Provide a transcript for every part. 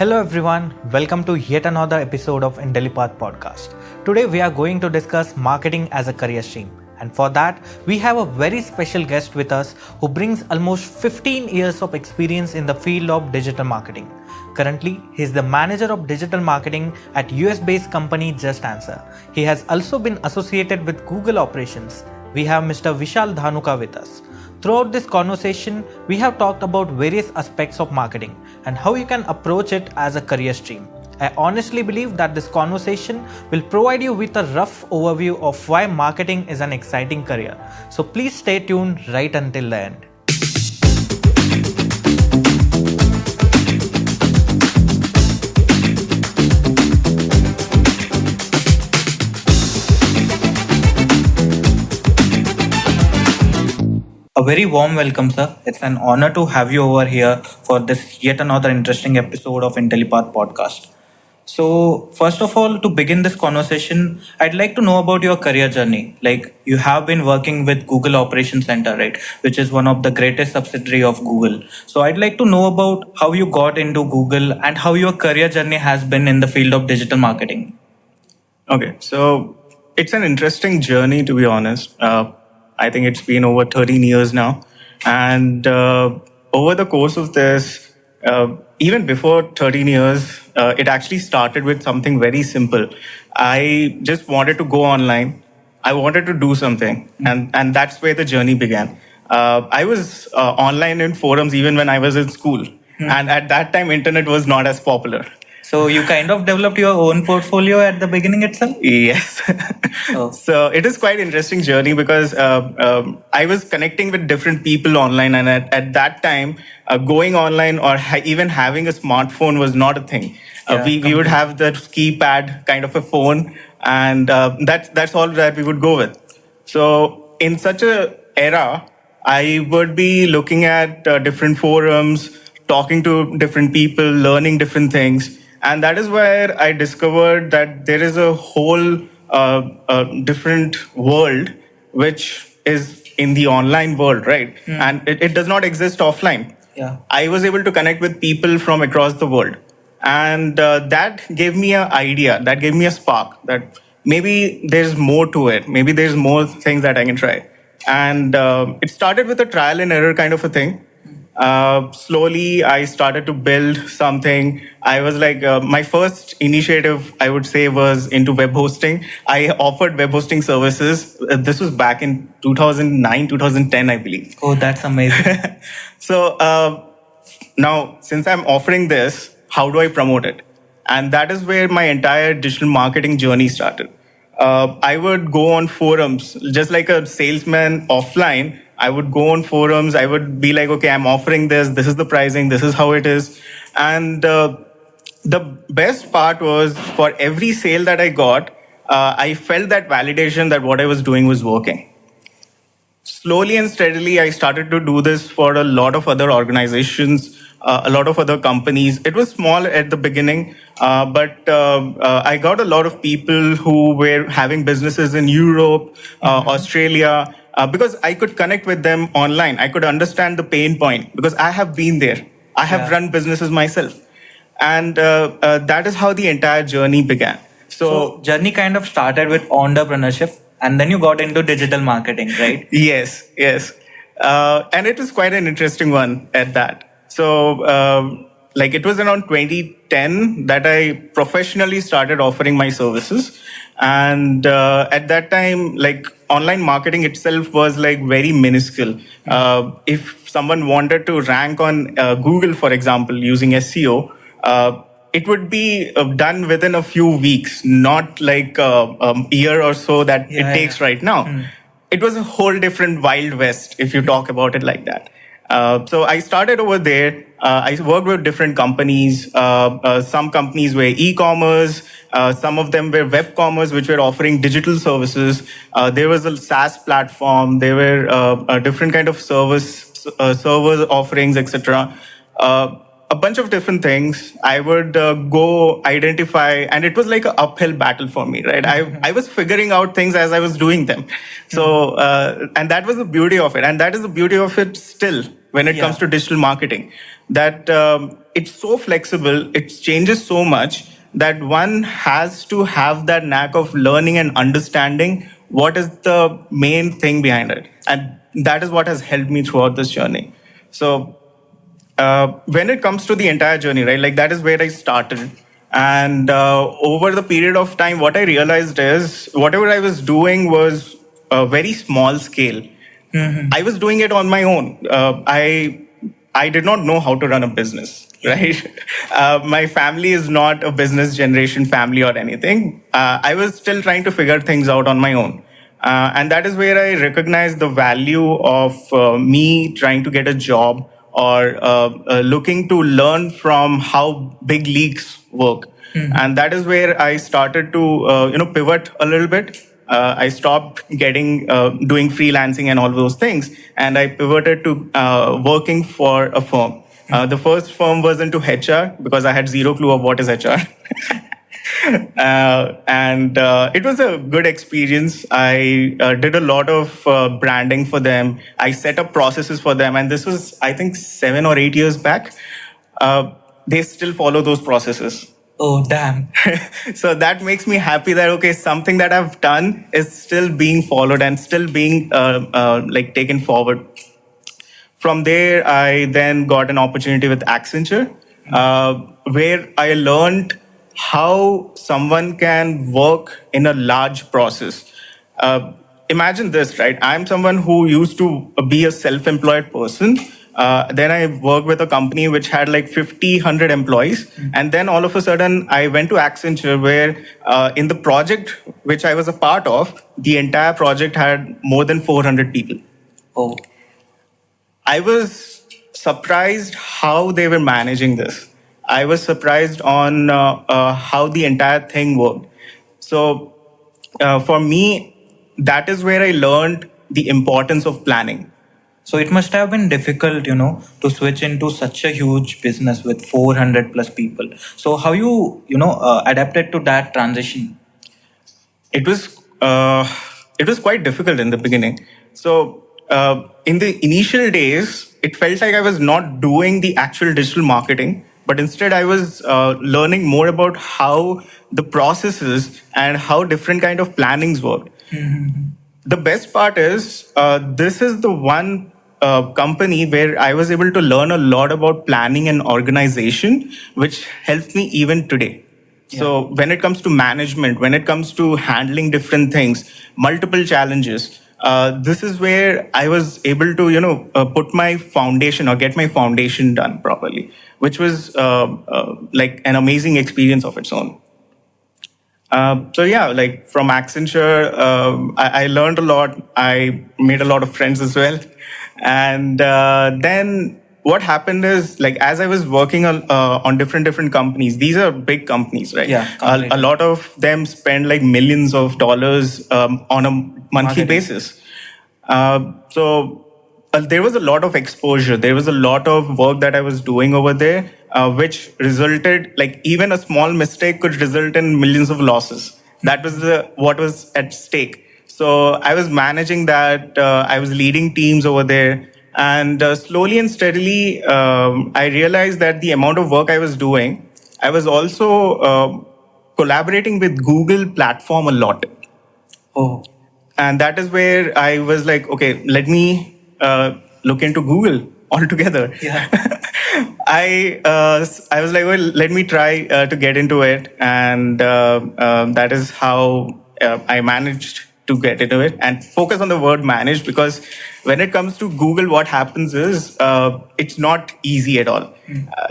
Hello everyone, welcome to yet another episode of Intellipaat podcast. Today we are going to discuss marketing as a career stream. And for that, we have a very special guest with us who brings almost 15 years of experience in the field of digital marketing. Currently, he is the manager of digital marketing at US-based company JustAnswer. He has also been associated with Google operations. We have Mr. Vishal Dhanuka with us. Throughout this conversation, we have talked about various aspects of marketing and how you can approach it as a career stream. I honestly believe that this conversation will provide you with a rough overview of why marketing is an exciting career. So please stay tuned right until the end. A very warm welcome, sir. It's an honor to have you over here for this yet another interesting episode of Intellipaat podcast. So, first of all, to begin this conversation, I'd like to know about your career journey. Like, you have been working with Google Operations Center, right? Which is one of the greatest subsidiary of Google. So, I'd like to know about how you got into Google and how your career journey has been in the field of digital marketing. Okay, so it's an interesting journey, to be honest. I think it's been over 13 years now. And over the course of this, even before 13 years, it actually started with something very simple. I just wanted to go online. I wanted to do something. And that's where the journey began. I was online in forums even when I was in school. And at that time, internet was not as popular. So you kind of developed your own portfolio at the beginning itself? Yes. Oh. So it is quite interesting journey because I was connecting with different people online, and at that time, going online or even having a smartphone was not a thing. We would have the keypad kind of a phone, and that's all that we would go with. So in such a era, I would be looking at different forums, talking to different people, learning different things. And that is where I discovered that there is a whole different world which is in the online world, right? And it does not exist offline. Yeah. I was able to connect with people from across the world. And that gave me an idea, that gave me a spark that maybe there's more to it. Maybe there's more things that I can try. And it started with a trial and error kind of a thing. Slowly, I started to build something. I was like, my first initiative, I would say, was into web hosting. I offered web hosting services. This was back in 2009, 2010, I believe. Oh, that's amazing. So now, since I'm offering this, how do I promote it? And that is where my entire digital marketing journey started. I would go on forums, just like a salesman offline. I would go on forums. I would be like, okay, I'm offering this. This is the pricing. This is how it is. And the best part was for every sale that I got, I felt that validation that what I was doing was working. Slowly and steadily, I started to do this for a lot of other organizations, a lot of other companies. It was small at the beginning, but I got a lot of people who were having businesses in Europe, Australia, because I could connect with them online. I could understand the pain point because I have been there. I have run businesses myself. And that is how the entire journey began. So journey kind of started with entrepreneurship and then you got into digital marketing, right? Yes. And it was quite an interesting one at that. So like it was around 2010 that I professionally started offering my services. And at that time, like online marketing itself was like very minuscule. If someone wanted to rank on Google, for example, using SEO, it would be done within a few weeks, not like a year or so that it takes right now. It was a whole different Wild West, if you talk about it like that. So I started over there. I worked with different companies. Some companies were e-commerce. Some of them were web commerce, which were offering digital services. There was a SaaS platform. There were a different kind of server offerings, etc. A bunch of different things. I would go identify, and it was like an uphill battle for me, right? I was figuring out things as I was doing them. So, and that was the beauty of it. And that is the beauty of it still. when it comes to digital marketing, that it's so flexible, it changes so much that one has to have that knack of learning and understanding what is the main thing behind it. And that is what has helped me throughout this journey. So when it comes to the entire journey, right, like that is where I started. And over the period of time, what I realized is whatever I was doing was a very small scale. I was doing it on my own. I did not know how to run a business, right? My family is not a business generation family or anything. I was still trying to figure things out on my own. And that is where I recognized the value of me trying to get a job or looking to learn from how big leagues work. And that is where I started to pivot a little bit. I stopped doing freelancing and all those things, and I pivoted to working for a firm. The first firm was into HR because I had zero clue of what is HR. And it was a good experience. I did a lot of branding for them. I set up processes for them, and this was, I think, 7 or 8 years back. They still follow those processes. Oh, damn. So that makes me happy that, okay, something that I've done is still being followed and still being taken forward. From there, I then got an opportunity with Accenture, where I learned how someone can work in a large process. Imagine this, right? I'm someone who used to be a self-employed person. Then I worked with a company which had like 50, 100 employees. And then all of a sudden, I went to Accenture where in the project which I was a part of, the entire project had more than 400 people. Oh. I was surprised how they were managing this. I was surprised on how the entire thing worked. So for me, that is where I learned the importance of planning. So it must have been difficult, to switch into such a huge business with 400 plus people. So how you adapted to that transition? It was quite difficult in the beginning. So in the initial days, it felt like I was not doing the actual digital marketing, but instead I was learning more about how the processes and how different kind of plannings work. Mm-hmm. The best part is this is the one company where I was able to learn a lot about planning and organization, which helps me even today. Yeah. So when it comes to management, when it comes to handling different things, multiple challenges, this is where I was able to, put my foundation or get my foundation done properly, which was like an amazing experience of its own. So yeah, like from Accenture, I learned a lot. I made a lot of friends as well. And then what happened is, like, as I was working on different companies, these are big companies, right? Yeah, a lot of them spend like millions of dollars on a monthly basis. So there was a lot of exposure. There was a lot of work that I was doing over there, which resulted, like, even a small mistake could result in millions of losses. That was what was at stake. So I was managing that. I was leading teams over there. And slowly and steadily, I realized that the amount of work I was doing, I was also collaborating with Google platform a lot. Oh. And that is where I was like, okay, let me look into Google altogether. Yeah. I was like, well, let me try to get into it. And that is how I managed to get into it, and focus on the word manage, because when it comes to Google, what happens is it's not easy at all.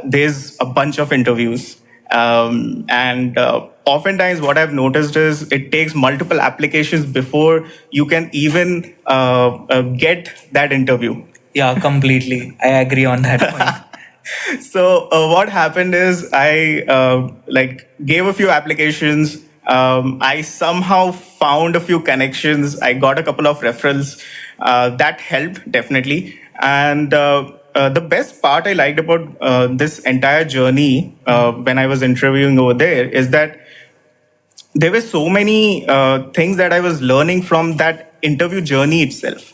There's a bunch of interviews. And oftentimes what I've noticed is it takes multiple applications before you can even get that interview. Yeah, completely. I agree on that point. So what happened is I gave a few applications. I somehow found a few connections. I got a couple of referrals. That helped, definitely. And the best part I liked about this entire journey when I was interviewing over there is that there were so many things that I was learning from that interview journey itself.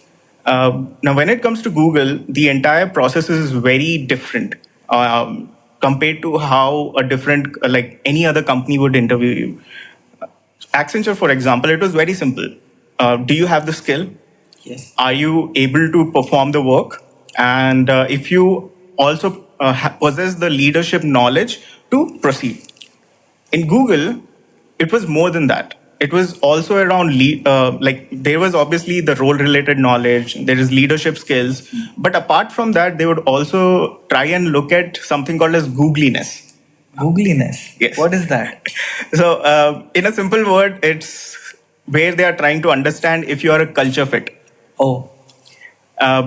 Now, when it comes to Google, the entire process is very different compared to how a different, like any other company would interview you. Accenture, for example, it was very simple. Do you have the skill? Yes. Are you able to perform the work? And if you also possess the leadership knowledge to proceed. In Google, it was more than that. It was also around like there was obviously the role related knowledge, there is leadership skills, but apart from that, they would also try and look at something called as googliness. Googliness. Yes. What is that? So, in a simple word, it's where they are trying to understand if you are a culture fit. Oh,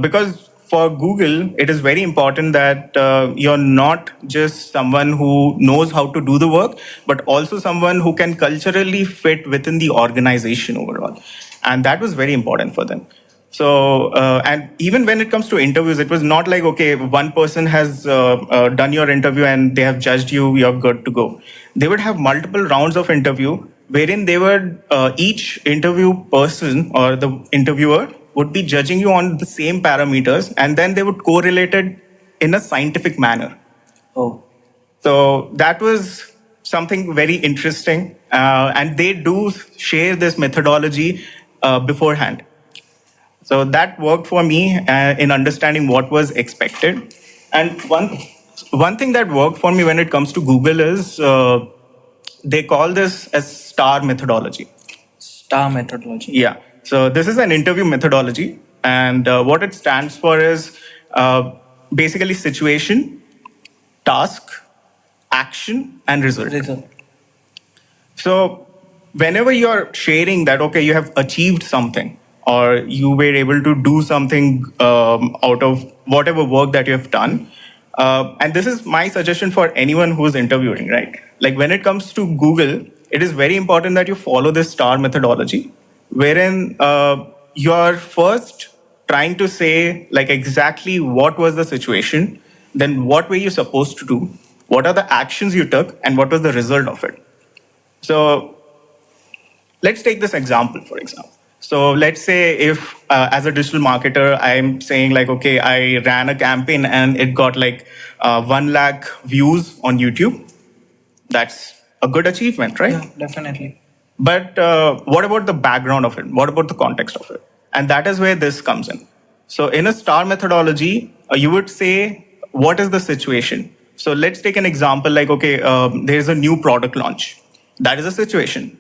Because for Google, it is very important that you're not just someone who knows how to do the work, but also someone who can culturally fit within the organization overall. And that was very important for them. So, and even when it comes to interviews, it was not like, okay, one person has done your interview and they have judged you, you're good to go. They would have multiple rounds of interview wherein they would, each interview person or the interviewer would be judging you on the same parameters and then they would correlate it in a scientific manner. oh, So that was something very interesting. And they do share this methodology beforehand. So that worked for me in understanding what was expected. And one thing that worked for me when it comes to Google is they call this as STAR methodology. star methodology. Yeah. So this is an interview methodology, and what it stands for is basically situation, task, action, and result. Result. So whenever you're sharing that, okay, you have achieved something or you were able to do something out of whatever work that you have done, and this is my suggestion for anyone who's interviewing, right? Like when it comes to Google, it is very important that you follow this STAR methodology, wherein you're first trying to say like exactly what was the situation, then what were you supposed to do, what are the actions you took, and what was the result of it. So let's take this example, for example. So let's say if, as a digital marketer, I'm saying like, okay, I ran a campaign and it got like 1 lakh views on YouTube. That's a good achievement, right? Yeah, definitely. But what about the background of it? What about the context of it? And that is where this comes in. So in a STAR methodology, you would say, what is the situation? So let's take an example like, okay, there's a new product launch. That is a situation.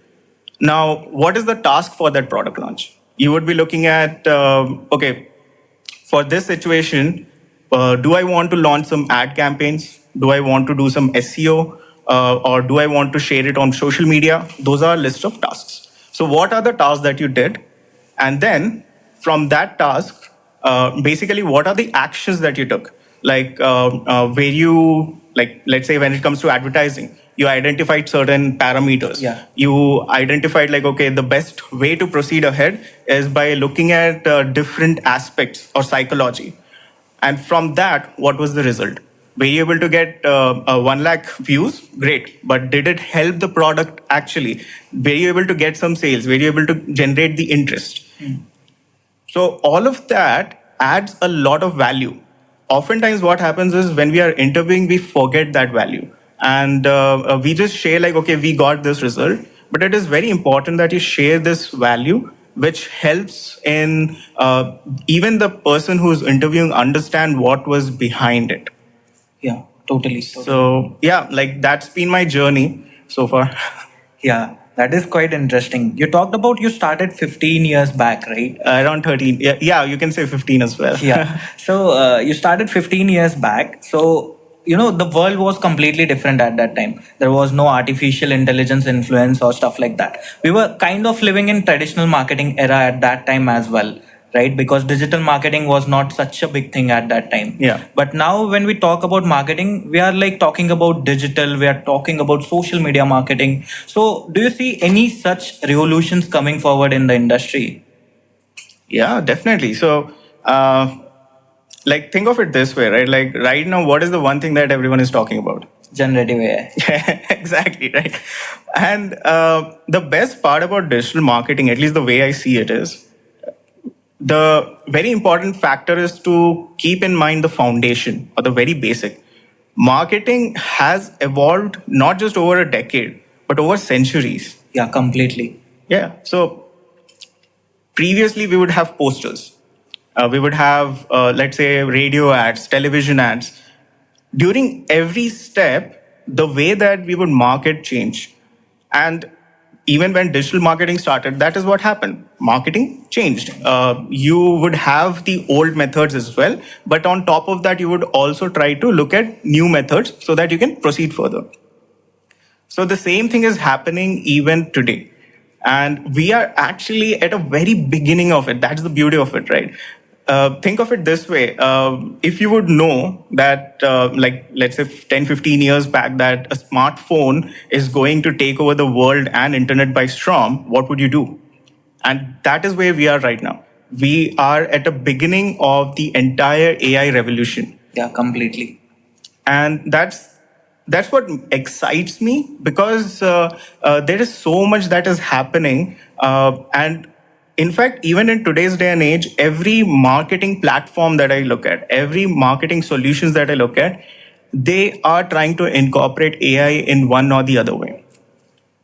Now, what is the task for that product launch? You would be looking at, okay, for this situation, do I want to launch some ad campaigns? Do I want to do some SEO? Or do I want to share it on social media? Those are a list of tasks. So what are the tasks that you did? And then from that task, basically what are the actions that you took? Like where you, like, let's say when it comes to advertising, you identified certain parameters. Yeah. You identified like, okay, the best way to proceed ahead is by looking at different aspects or psychology. And from that, what was the result? Were you able to get 1 lakh views? Great. But did it help the product actually? Were you able to get some sales? Were you able to generate the interest? So all of that adds a lot of value. Oftentimes what happens is when we are interviewing, we forget that value. And we just share like, okay, we got this result. But it is very important that you share this value, which helps in even the person who's interviewing understand what was behind it. Yeah, totally. So yeah, like that's been my journey so far. Yeah, that is quite interesting. You talked about you started 15 years back, right? Around 13. Yeah, you can say 15 as well. Yeah. So you started 15 years back. So, the world was completely different at that time. There was no artificial intelligence influence or stuff like that. We were kind of living in traditional marketing era at that time as well, right? Because digital marketing was not such a big thing at that time. Yeah. But now when we talk about marketing, we are like talking about digital, we are talking about social media marketing. So do you see any such revolutions coming forward in the industry? Yeah, definitely. So, like, think of it this way, right? Like, right now, what is the one thing that everyone is talking about? Generative AI. Yeah, exactly, right? And the best part about digital marketing, at least the way I see it, is the very important factor is to keep in mind the foundation or the very basic. Marketing has evolved not just over a decade, but over centuries. Yeah, completely. Yeah. So previously, we would have posters. We would have, let's say, radio ads, television ads. During every step, the way that we would market changed. And even when digital marketing started, that is what happened. Marketing changed. You would have the old methods as well, but on top of that, you would also try to look at new methods so that you can proceed further. So the same thing is happening even today. And we are actually at a very beginning of it. That's the beauty of it, right? Think of it this way. If you would know that, like, let's say 10, 15 years back, that a smartphone is going to take over the world and internet by storm, what would you do? And that is where we are right now. We are at the beginning of the entire AI revolution. Yeah, completely. And that's what excites me, because there is so much that is happening, and in fact, even in today's day and age, every marketing platform that I look at, every marketing solutions that I look at, they are trying to incorporate AI in one or the other way.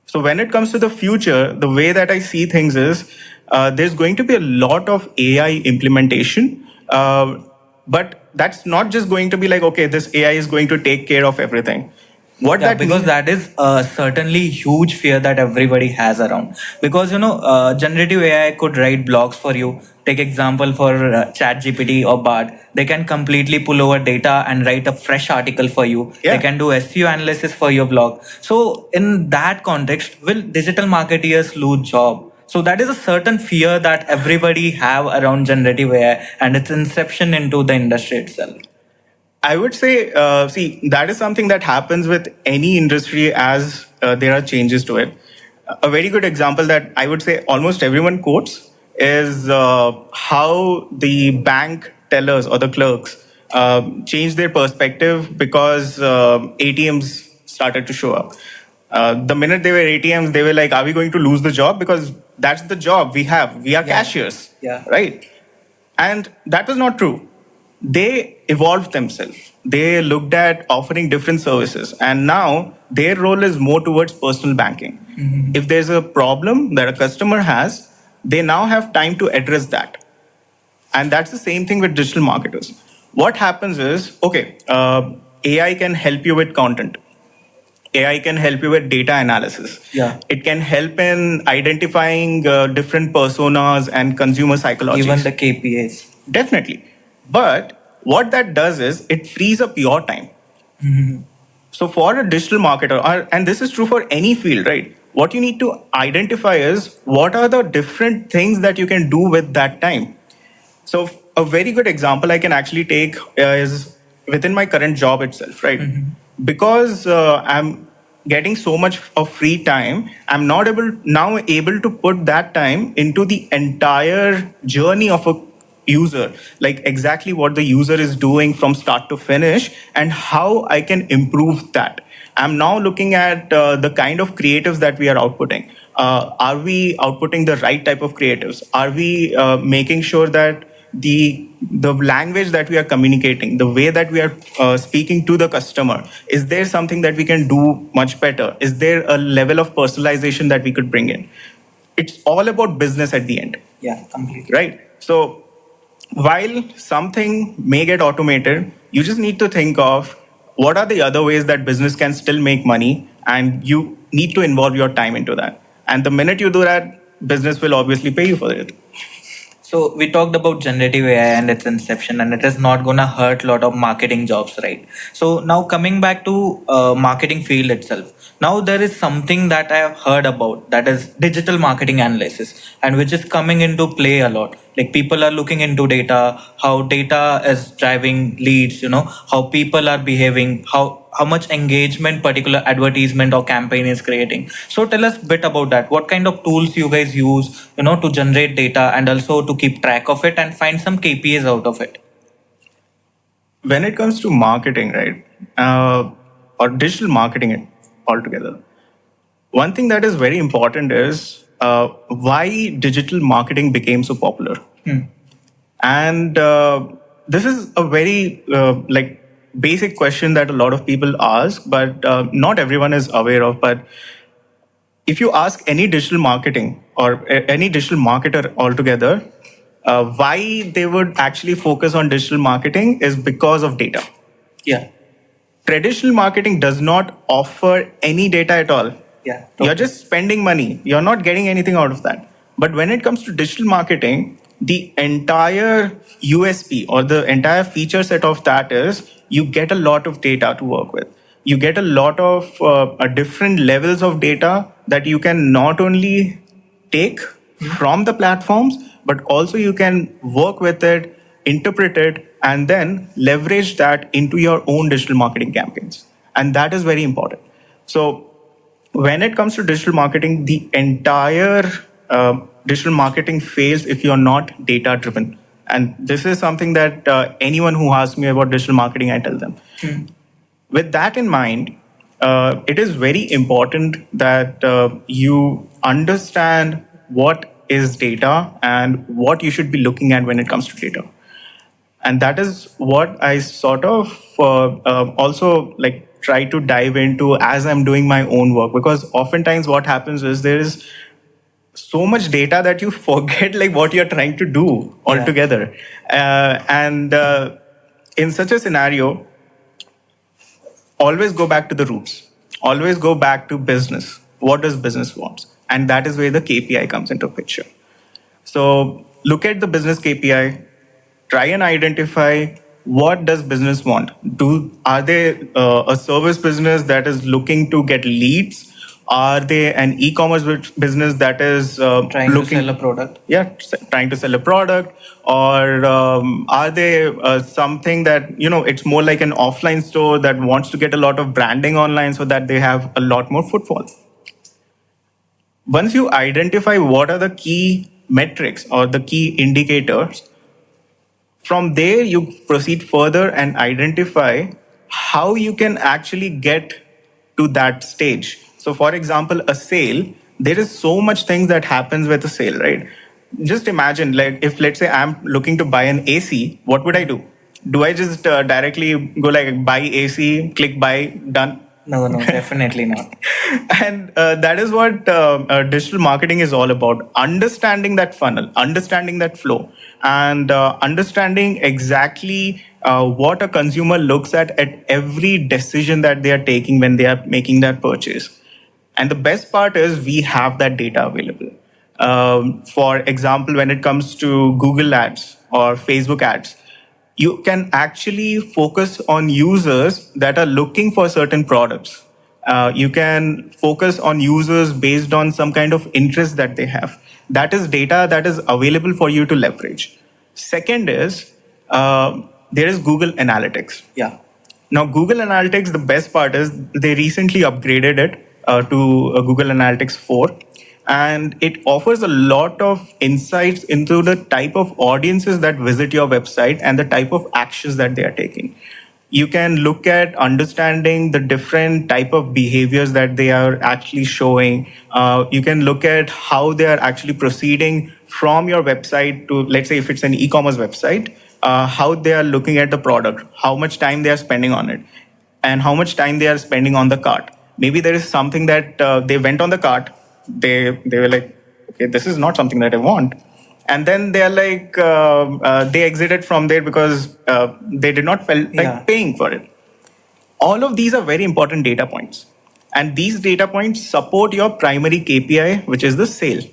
So when it comes to the future, the way that I see things is, there's going to be a lot of AI implementation, but that's not just going to be like, okay, this AI is going to take care of everything. What Yeah, that because means, that is certainly huge fear that everybody has around. Because generative AI could write blogs for you. Take example for ChatGPT or Bard. They can completely pull over data and write a fresh article for you. They yeah. can do SEO analysis for your blog. So in that context, will digital marketeers lose job? So that is a certain fear that everybody have around generative AI and its inception into the industry itself. I would say, see, that is something that happens with any industry as there are changes to it. A very good example that I would say almost everyone quotes is how the bank tellers or the clerks changed their perspective because ATMs started to show up. The minute they were ATMs, they were like, are we going to lose the job? Because that's the job we have. We are cashiers, Yeah. right? And that was not true. They evolved themselves. They looked at offering different services. And now their role is more towards personal banking. Mm-hmm. If there's a problem that a customer has, they now have time to address that. And that's the same thing with digital marketers. What happens is, okay, AI can help you with content. AI can help you with data analysis. Yeah. It can help in identifying different personas and consumer psychology. Even the KPIs. Definitely. But what that does is it frees up your time. Mm-hmm. So for a digital marketer, and this is true for any field, right? What you need to identify is what are the different things that you can do with that time. So a very good example I can actually take is within my current job itself, right? Mm-hmm. Because I'm getting so much of free time, I'm not able to put that time into the entire journey of a user, like exactly what the user is doing from start to finish and how I can improve that. I'm now looking at the kind of creatives that we are outputting. Are we outputting the right type of creatives? Are we making sure that the language that we are communicating, the way that we are speaking to the customer, is there something that we can do much better? Is there a level of personalization that we could bring in? It's all about business at the end. Yeah, completely. Right. So while something may get automated, you just need to think of what are the other ways that business can still make money, and you need to involve your time into that. And the minute you do that, business will obviously pay you for it. So we talked about generative AI and its inception, and it is not gonna hurt a lot of marketing jobs, right? So now coming back to marketing field itself. Now there is something that I have heard about, that is digital marketing analysis, and which is coming into play a lot. Like people are looking into data, how data is driving leads, how people are behaving, how much engagement particular advertisement or campaign is creating. So tell us a bit about that. What kind of tools you guys use, to generate data and also to keep track of it and find some KPIs out of it? When it comes to marketing, right, or digital marketing altogether, one thing that is very important is why digital marketing became so popular. And this is a very like basic question that a lot of people ask, but not everyone is aware of. But if you ask any digital marketing or any digital marketer altogether, why they would actually focus on digital marketing is because of data. Yeah. Traditional marketing does not offer any data at all. Yeah. You're just spending money. You're not getting anything out of that. But when it comes to digital marketing, the entire USP or the entire feature set of that is you get a lot of data to work with. You get a lot of different levels of data that you can not only take from the platforms, but also you can work with it, interpret it, and then leverage that into your own digital marketing campaigns. And that is very important. So when it comes to digital marketing, the entire digital marketing fails if you're not data driven. And this is something that anyone who asks me about digital marketing, I tell them. With that in mind, it is very important that you understand what is data and what you should be looking at when it comes to data. And that is what I sort of also like try to dive into as I'm doing my own work, because oftentimes what happens is there is so much data that you forget like what you're trying to do altogether. And in such a scenario, always go back to the roots. Always go back to business. What does business want? And that is where the KPI comes into picture. So look at the business KPI, try and identify what does business want. Are they a service business that is looking to get leads? Are they an e-commerce business that is Trying to sell a product? Yeah, trying to sell a product. Or are they something that, it's more like an offline store that wants to get a lot of branding online so that they have a lot more footfall? Once you identify what are the key metrics or the key indicators, from there you proceed further and identify how you can actually get to that stage. So for example, a sale, there is so much things that happens with a sale, right? Just imagine, like, if let's say I'm looking to buy an AC, what would I do? Do I just directly go like buy AC, click buy, done? No, definitely not. And that is what digital marketing is all about: understanding that funnel, understanding that flow, and understanding exactly what a consumer looks at every decision that they are taking when they are making that purchase. And the best part is we have that data available. For example, when it comes to Google ads or Facebook ads, you can actually focus on users that are looking for certain products. You can focus on users based on some kind of interest that they have. That is data that is available for you to leverage. Second is there is Google Analytics. Yeah. Now, Google Analytics, the best part is they recently upgraded it to Google Analytics 4. And it offers a lot of insights into the type of audiences that visit your website and the type of actions that they are taking. You can look at understanding the different type of behaviors that they are actually showing. You can look at how they are actually proceeding from your website to, let's say, if it's an e-commerce website, how they are looking at the product, how much time they are spending on it, and how much time they are spending on the cart. Maybe there is something that they went on the cart, they were like, okay, this is not something that I want. And then they are like, they exited from there because they did not feel like paying for it. All of these are very important data points. And these data points support your primary KPI, which is the sale.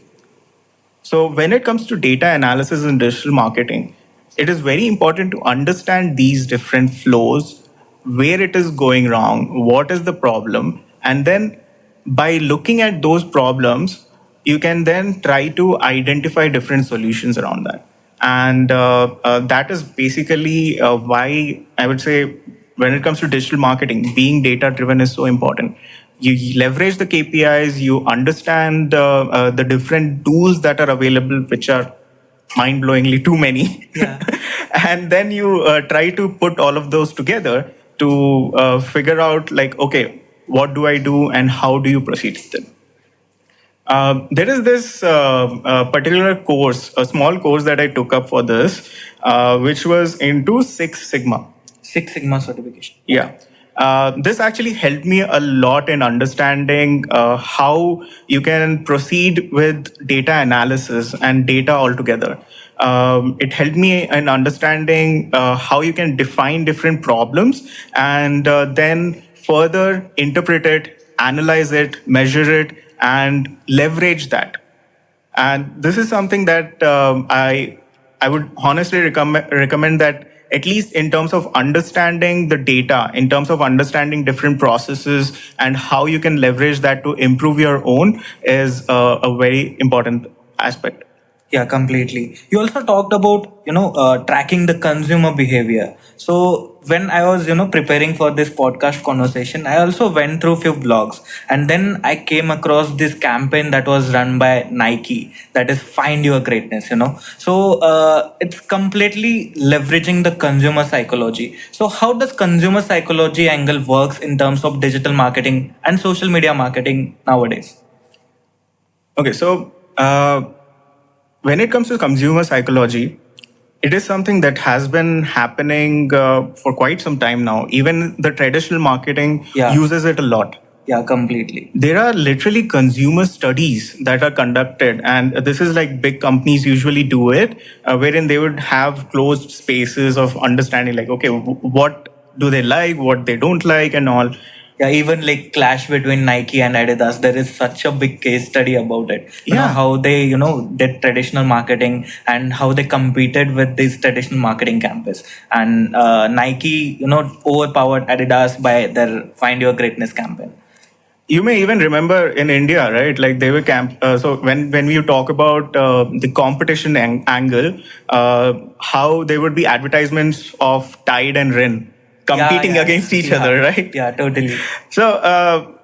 So when it comes to data analysis in digital marketing, it is very important to understand these different flows, where it is going wrong, what is the problem, and then by looking at those problems, you can then try to identify different solutions around that. And that is basically why I would say when it comes to digital marketing, being data driven is so important. You leverage the KPIs, you understand the different tools that are available, which are mind-blowingly too many. Yeah. And then you try to put all of those together to figure out like, okay, what do I do and how do you proceed with it? There is this particular course, a small course that I took up for this, which was into Six Sigma. Six Sigma certification. Yeah. This actually helped me a lot in understanding how you can proceed with data analysis and data altogether. It helped me in understanding how you can define different problems and then further interpret it, analyze it, measure it, and leverage that. And this is something that I would honestly recommend that at least in terms of understanding the data, in terms of understanding different processes and how you can leverage that to improve your own is a very important aspect. Yeah, completely. You also talked about, tracking the consumer behavior. So when I was, preparing for this podcast conversation, I also went through few blogs, and then I came across this campaign that was run by Nike, that is Find Your Greatness. So it's completely leveraging the consumer psychology. So how does consumer psychology angle works in terms of digital marketing and social media marketing nowadays? Okay, so when it comes to consumer psychology, it is something that has been happening for quite some time now. Even the traditional marketing Yeah. uses it a lot. Yeah, completely. There are literally consumer studies that are conducted, and this is like big companies usually do it, wherein they would have closed spaces of understanding, like, okay, what do they like, what they don't like, and all. Yeah, even like clash between Nike and Adidas, there is such a big case study about it. Yeah. How they, did traditional marketing and how they competed with this traditional marketing campus. And Nike, overpowered Adidas by their Find Your Greatness campaign. You may even remember in India, right? Like they were so when you talk about the competition angle, how there would be advertisements of Tide and Rin competing against each other, right? Yeah, totally. So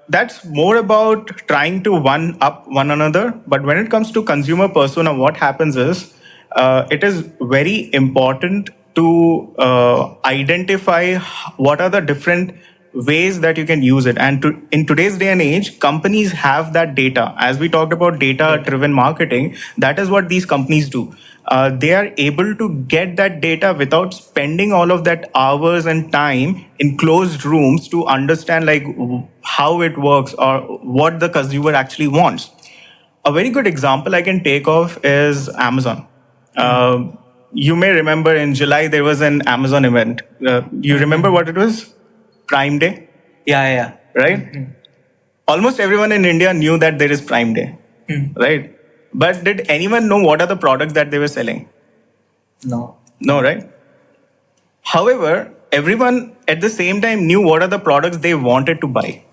that's more about trying to one up one another. But when it comes to consumer persona, what happens is it is very important to identify what are the different ways that you can use it. And in today's day and age, companies have that data. As we talked about data-driven marketing, that is what these companies do. They are able to get that data without spending all of that hours and time in closed rooms to understand like how it works or what the consumer actually wants. A very good example I can take of is Amazon. You may remember in July there was an Amazon event. You remember what it was? Prime Day. Yeah. Right? Almost everyone in India knew that there is Prime Day. Right? But did anyone know what are the products that they were selling? No. No, right? However, everyone at the same time knew what are the products they wanted to buy.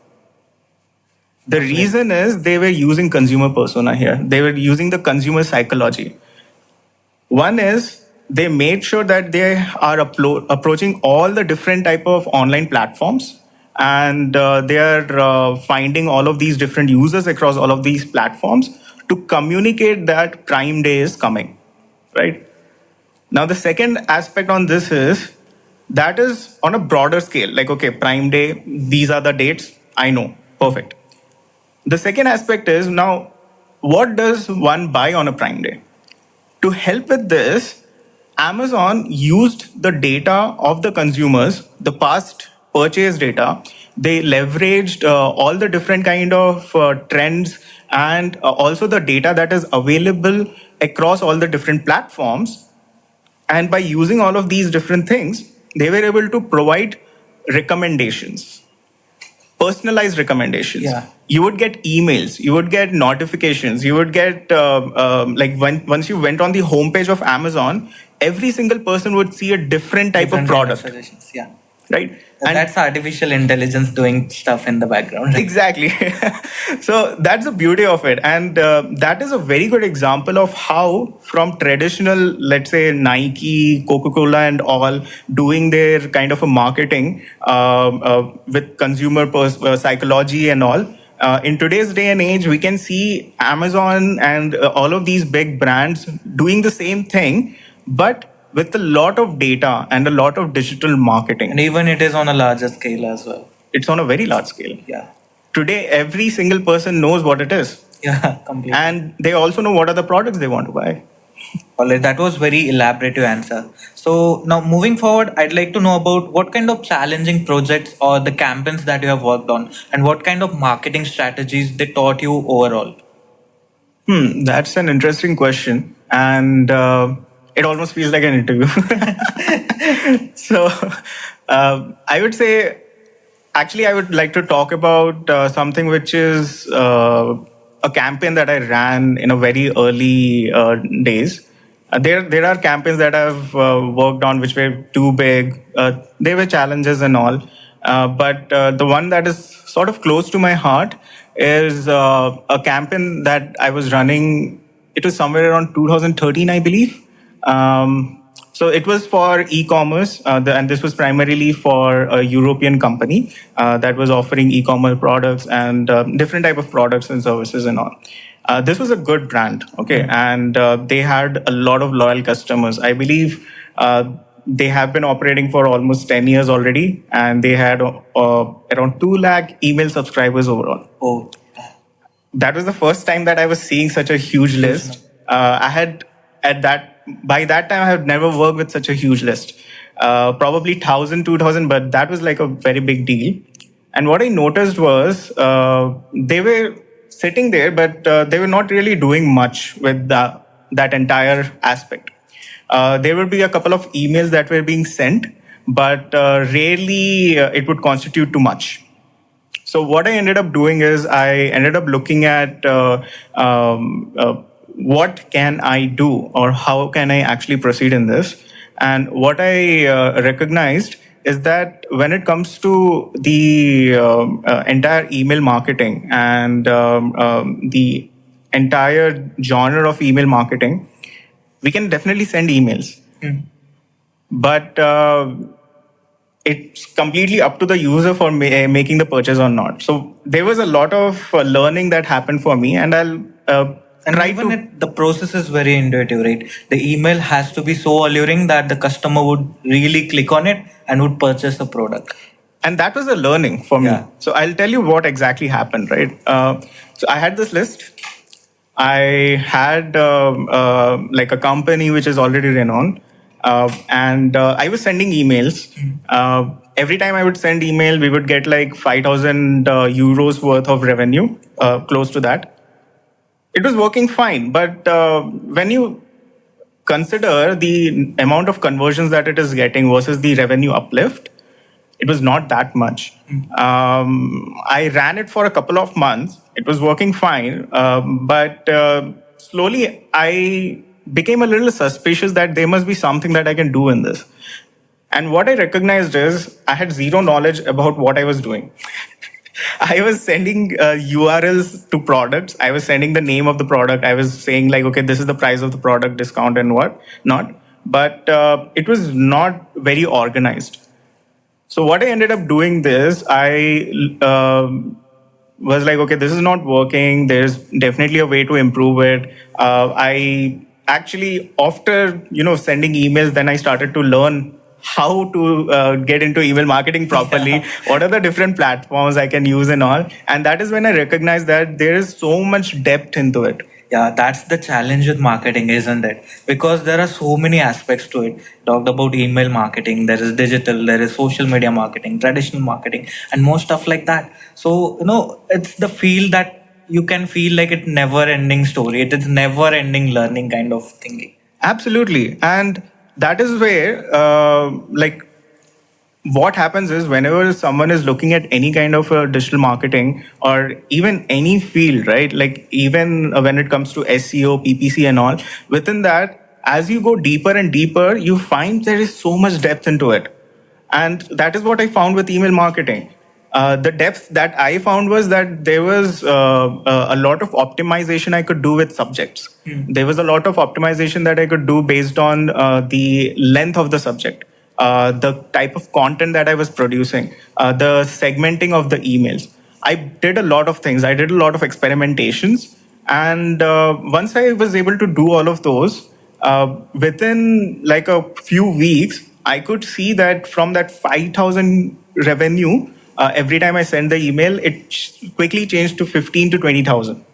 The reason is they were using consumer persona here. They were using the consumer psychology. One is they made sure that they are approaching all the different type of online platforms, and they are finding all of these different users across all of these platforms to communicate that Prime Day is coming, right? Now, the second aspect on this is that is on a broader scale. Like, okay, Prime Day, these are the dates. I know, perfect. The second aspect is now, what does one buy on a Prime Day? To help with this, Amazon used the data of the consumers, the past purchase data. They leveraged all the different kind of trends and also the data that is available across all the different platforms. And by using all of these different things, they were able to provide recommendations, personalized recommendations. Yeah. You would get emails, you would get notifications, you would get once you went on the homepage of Amazon, every single person would see a different type of product. Suggestions. Yeah. Right? And that's artificial intelligence doing stuff in the background. Right? Exactly. So that's the beauty of it. And that is a very good example of how from traditional, let's say Nike, Coca-Cola and all doing their kind of a marketing with consumer psychology and all. In today's day and age, we can see Amazon and all of these big brands doing the same thing, but with a lot of data and a lot of digital marketing. And even it is on a larger scale as well. It's on a very large scale. Yeah. Today, every single person knows what it is. Yeah, completely. And they also know what are the products they want to buy. All right, that was very elaborative answer. So now moving forward, I'd like to know about what kind of challenging projects or the campaigns that you have worked on, and what kind of marketing strategies they taught you overall. That's an interesting question, and it almost feels like an interview. So, I would say, actually, I would like to talk about something which is a campaign that I ran in a very early days. There are campaigns that I've worked on which were too big. There were challenges and all, but the one that is sort of close to my heart is a campaign that I was running. It was somewhere around 2013, I believe. So it was for e-commerce, and this was primarily for a European company that was offering e-commerce products and different type of products and services and all. This was a good brand, okay, and they had a lot of loyal customers. I believe they have been operating for almost 10 years already, and they had around 2 lakh email subscribers overall. Oh, That was the first time that I was seeing such a huge list. I had at that by that time I had never worked with such a huge list. Probably 1,000, 2,000, but that was like a very big deal. And what I noticed was they were sitting there, but they were not really doing much with that entire aspect. There would be a couple of emails that were being sent, but rarely it would constitute too much. So what I ended up doing is I ended up looking at what can I do or how can I actually proceed in this. And what I recognized is that when it comes to the entire email marketing and the entire genre of email marketing, we can definitely send emails. But it's completely up to the user for making the purchase or not. So there was a lot of learning that happened for me, and I'll and try even to. the process is very intuitive, right? The email has to be so alluring that the customer would really click on it and would purchase the product. And that was a learning for me. Yeah. So I'll tell you what exactly happened, right? So I had this list. I had like a company which is already renowned, and I was sending emails. Every time I would send email, we would get like 5,000 euros worth of revenue, close to that. It was working fine, but when you consider the amount of conversions that it is getting versus the revenue uplift, it was not that much. I ran it for a couple of months. It was working fine, but slowly I became a little suspicious that there must be something that I can do in this. And what I recognized is I had zero knowledge about what I was doing. I was sending URLs to products. I was sending the name of the product. I was saying like, okay, this is the price of the product, discount and what not. But it was not very organized. So what I ended up doing this, I was like, okay, this is not working. There's definitely a way to improve it. I actually, after sending emails, then I started to learn how to get into email marketing properly. Yeah. What are the different platforms I can use and all. And that is when I recognized that there is so much depth into it. Yeah, that's the challenge with marketing, isn't it? Because there are so many aspects to it. Talked about email marketing, there is digital, there is social media marketing, traditional marketing, and more stuff like that. So, it's the field that you can feel like it's never ending story. It is never ending learning kind of thinking. Absolutely. And that is where, like, what happens is whenever someone is looking at any kind of digital marketing or even any field, right? Like even when it comes to SEO, PPC and all, within that, as you go deeper and deeper, you find there is so much depth into it. And that is what I found with email marketing. The depth that I found was that there was a lot of optimization I could do with subjects. There was a lot of optimization that I could do based on the length of the subject, the type of content that I was producing, the segmenting of the emails. I did a lot of things. I did a lot of experimentations. And once I was able to do all of those, within like a few weeks, I could see that from that 5,000 revenue, every time I send the email, it quickly changed to 15 to 20,000.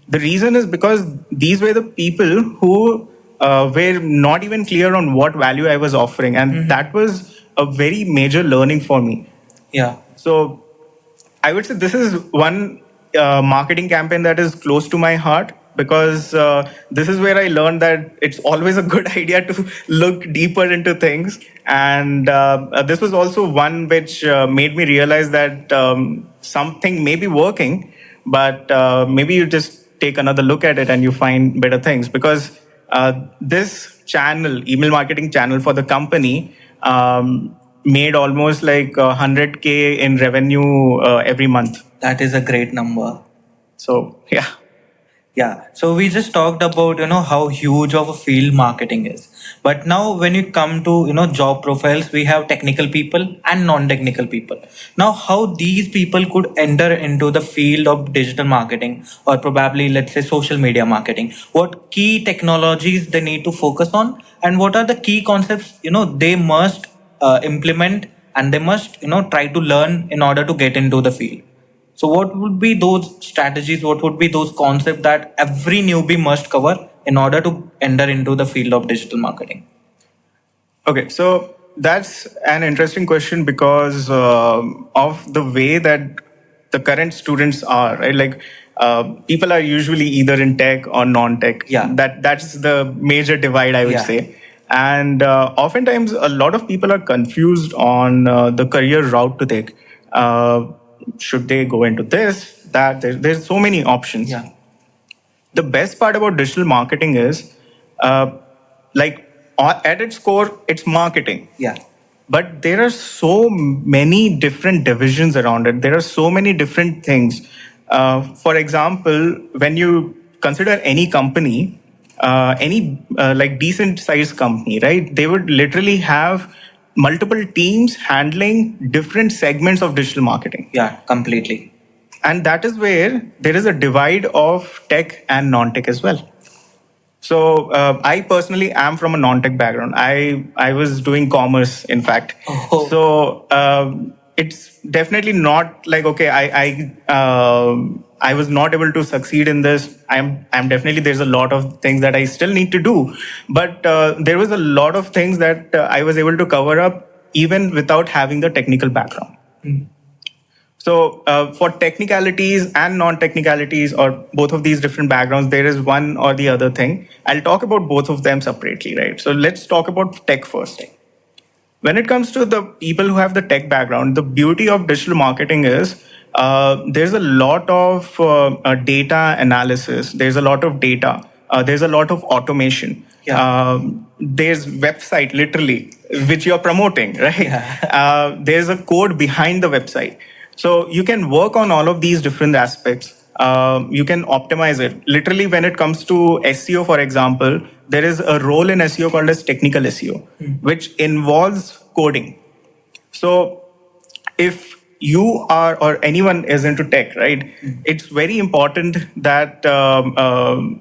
The reason is because these were the people who were not even clear on what value I was offering. And that was a very major learning for me. Yeah. So I would say this is one marketing campaign that is close to my heart, because this is where I learned that it's always a good idea to look deeper into things. And this was also one which made me realize that something may be working, but maybe you just take another look at it and you find better things. Because this channel, email marketing channel for the company, made almost like 100K in revenue every month. That is a great number. So yeah. Yeah. So we just talked about, how huge of a field marketing is. But now when you come to, job profiles, we have technical people and non-technical people. Now, how these people could enter into the field of digital marketing, or probably, let's say, social media marketing? What key technologies they need to focus on, and what are the key concepts, they must implement, and they must, try to learn in order to get into the field? So, what would be those strategies? What would be those concepts that every newbie must cover in order to enter into the field of digital marketing? Okay, so that's an interesting question, because of the way that the current students are, right? Like people are usually either in tech or non-tech. Yeah. That's the major divide, I would say. And oftentimes, a lot of people are confused on the career route to take. Should they go into this, that? There's so many options. Yeah. The best part about digital marketing is, like, at its core, it's marketing. Yeah. But there are so many different divisions around it. There are so many different things. For example, when you consider any company, any like decent sized company, right? They would literally have multiple teams handling different segments of digital marketing. Yeah, completely. And that is where there is a divide of tech and non-tech as well. So I personally am from a non-tech background. I was doing commerce, in fact. Oh. So it's definitely not like, okay, I was not able to succeed in this. I'm definitely, there's a lot of things that I still need to do, but there was a lot of things that I was able to cover up even without having the technical background. So for technicalities and non-technicalities, or both of these different backgrounds, there is one or the other thing. I'll talk about both of them separately, right? So let's talk about tech first. When it comes to the people who have the tech background, the beauty of digital marketing is there's a lot of data analysis. There's a lot of data. There's a lot of automation. Yeah. There's website, literally, which you're promoting, right? Yeah. There's a code behind the website. So you can work on all of these different aspects. You can optimize it. Literally, when it comes to SEO, for example, there is a role in SEO called as technical SEO, which involves coding. So if you are, or anyone is into tech, right, it's very important that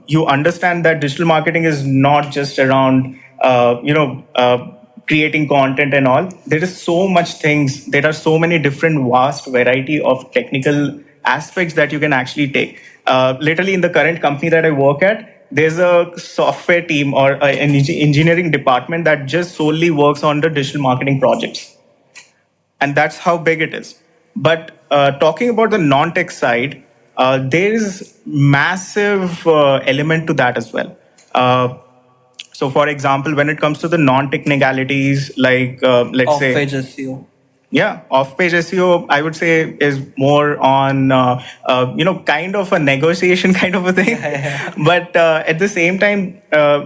you understand that digital marketing is not just around, creating content and all. There is so much things. There are so many different vast variety of technical aspects that you can actually take. Literally, in the current company that I work at, there's a software team or an engineering department that just solely works on the digital marketing projects. And that's how big it is. But talking about the non-tech side, there is massive element to that as well. So, for example, when it comes to the non-technicalities, like let's say Off-page SEO. Yeah, off-page SEO, I would say, is more on, kind of a negotiation kind of a thing. But at the same time,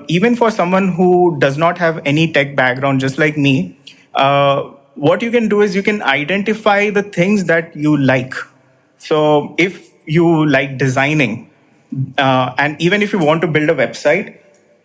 even for someone who does not have any tech background, just like me, what you can do is you can identify the things that you like. So if you like designing, and even if you want to build a website,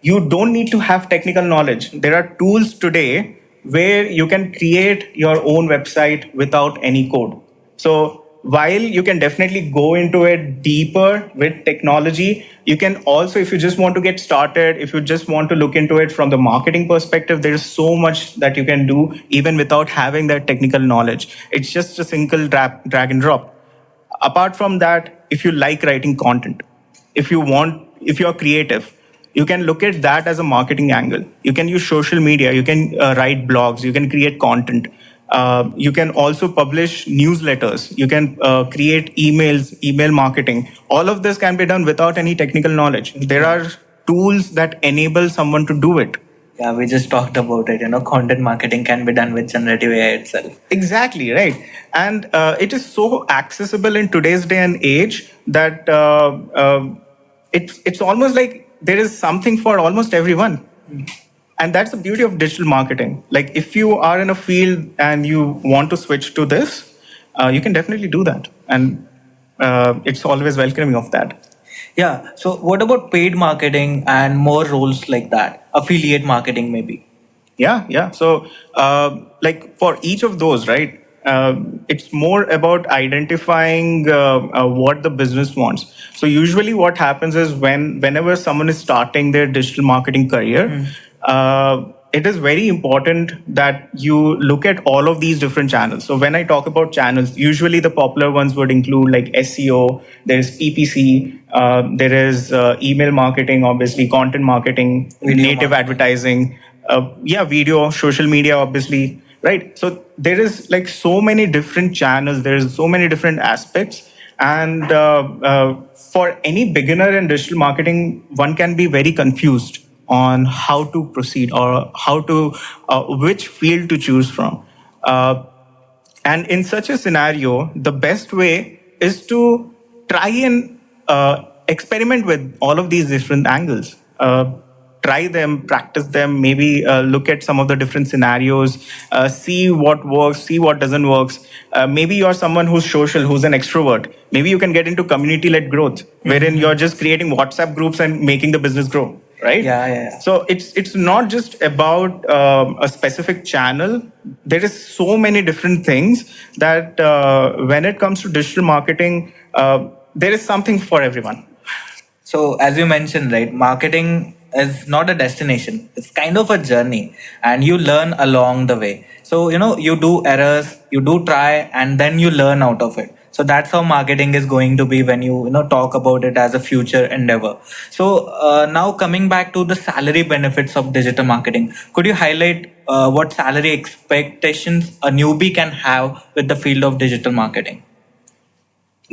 you don't need to have technical knowledge. There are tools today where you can create your own website without any code. So while you can definitely go into it deeper with technology, you can also, if you just want to get started, if you just want to look into it from the marketing perspective, there is so much that you can do even without having that technical knowledge. It's just a single drag and drop. Apart from that, if you like writing content, if you're creative, you can look at that as a marketing angle. You can use social media, you can write blogs, you can create content. You can also publish newsletters, you can create email marketing. All of this can be done without any technical knowledge. There are tools that enable someone to do it. Yeah, we just talked about it. Content marketing can be done with generative AI itself. Exactly, right. And it is so accessible in today's day and age that it's almost like there is something for almost everyone. And that's the beauty of digital marketing. Like, if you are in a field and you want to switch to this, you can definitely do that. And it's always welcoming of that. Yeah. So, what about paid marketing and more roles like that? Affiliate marketing, maybe. Yeah. So, like for each of those, right? It's more about identifying what the business wants. So usually, what happens is whenever someone is starting their digital marketing career, it is very important that you look at all of these different channels. So when I talk about channels, usually the popular ones would include like SEO, there is PPC, there is email marketing, obviously content marketing, Video native marketing. advertising, video, social media, obviously, right? So there is like so many different channels, there's so many different aspects. And for any beginner in digital marketing, one can be very confused on how to proceed or which field to choose from. And in such a scenario, the best way is to try and experiment with all of these different angles. Try them, practice them, maybe look at some of the different scenarios, see what works, see what doesn't work. Maybe you're someone who's social, who's an extrovert. Maybe you can get into community-led growth, wherein you're just creating WhatsApp groups and making the business grow. Right? Yeah. So it's not just about a specific channel. There is so many different things that when it comes to digital marketing, there is something for everyone. So, as you mentioned, right, marketing is not a destination, it's kind of a journey, and you learn along the way. So, you do errors, you do try, and then you learn out of it. So, that's how marketing is going to be when you talk about it as a future endeavor. So, now coming back to the salary benefits of digital marketing, could you highlight what salary expectations a newbie can have with the field of digital marketing?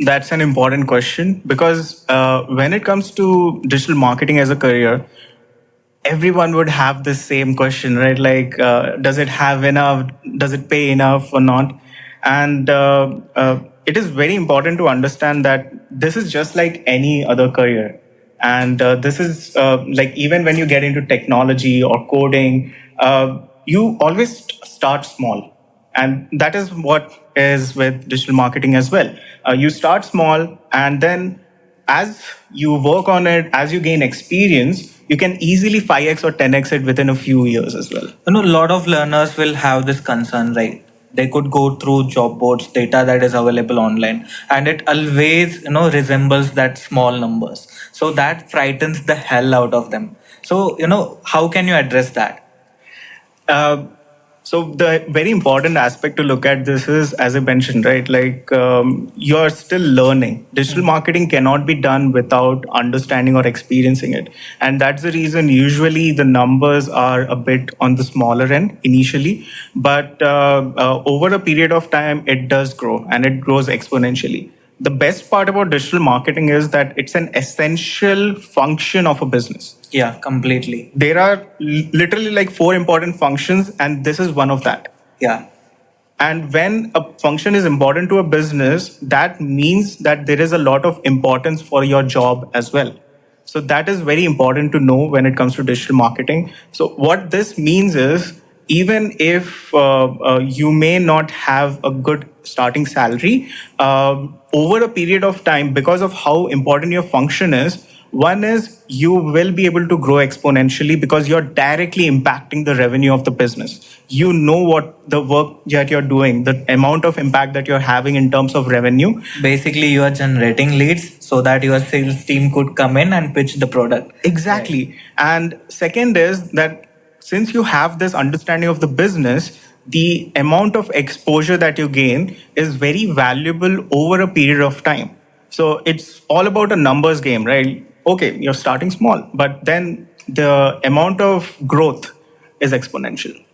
That's an important question because when it comes to digital marketing as a career, everyone would have the same question, right? Like, does it have enough? Does it pay enough or not? And it is very important to understand that this is just like any other career. And this is like even when you get into technology or coding, you always start small. And that is what is with digital marketing as well. You start small, and then as you work on it, as you gain experience, you can easily 5x or 10x it within a few years as well. A lot of learners will have this concern, right? They could go through job boards data that is available online, and it always resembles that small numbers. So that frightens the hell out of them. So how can you address that? Uh, so the very important aspect to look at this is, as I mentioned, right? Like you're still learning. Digital marketing cannot be done without understanding or experiencing it, and that's the reason usually the numbers are a bit on the smaller end initially, but over a period of time, it does grow and it grows exponentially. The best part about digital marketing is that it's an essential function of a business. Yeah, completely. There are literally like 4 important functions, and this is one of that. Yeah. And when a function is important to a business, that means that there is a lot of importance for your job as well. So that is very important to know when it comes to digital marketing. So what this means is, even if you may not have a good starting salary, over a period of time, because of how important your function is, one is you will be able to grow exponentially because you're directly impacting the revenue of the business. You know what the work that you're doing, the amount of impact that you're having in terms of revenue. Basically, you are generating leads so that your sales team could come in and pitch the product. Exactly. Right. And second is that since you have this understanding of the business, the amount of exposure that you gain is very valuable over a period of time. So it's all about a numbers game, right? okay, you're starting small, but then the amount of growth is exponential.